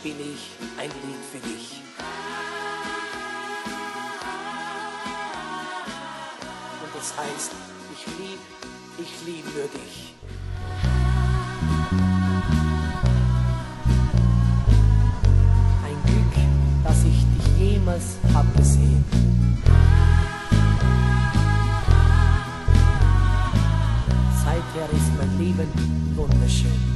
spiel ich ein Lied für dich. Und es heißt, ich lieb nur dich. Ein Glück, dass ich dich jemals hab gesehen. Seither ist mein Leben wunderschön.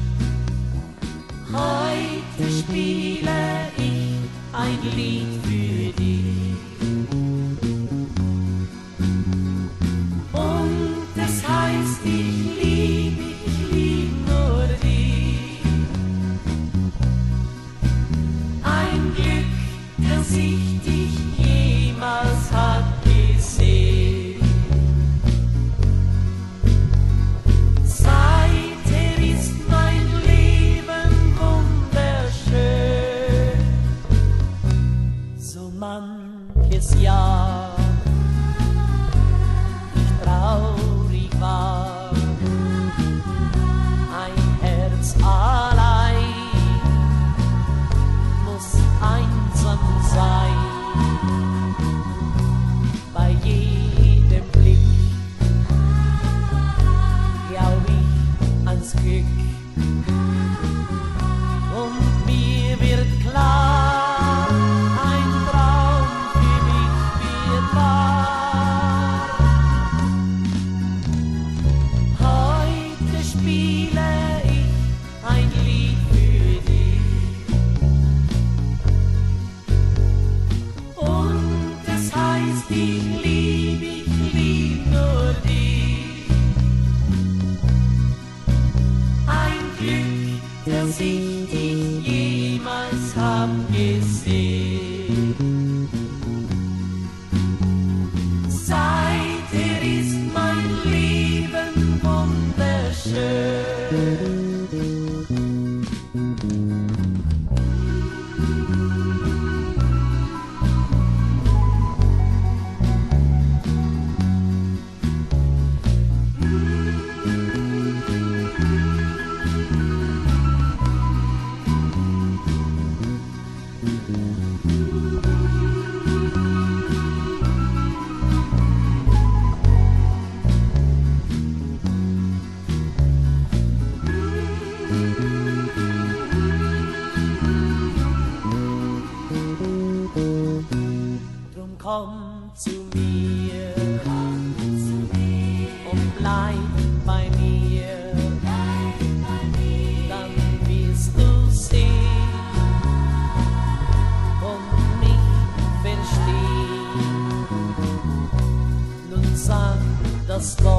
Heute spiele ich ein Lied für dich. Und es heißt, ich lieb nur dich. Ein Glück, dass ich dich jemals hab gesehen. Seither ist mein Leben wunderschön. So manches Jahr ich traurig war, ein Herz allein muss einsam sein. Bei jedem Blick glaub ich ans Glück und mir wird klar, ein Traum für mich wird wahr. Heute spiele ich ein Lied für dich. Und es heißt, ich lieb nur dich. Ein Glück, dass ich dich jemals hab gesehen. Seither ist mein Leben wunderschön. Drum komm zu mir und bleib bei mir, dann wirst du sehen und mich verstehen. Nun sag das Wort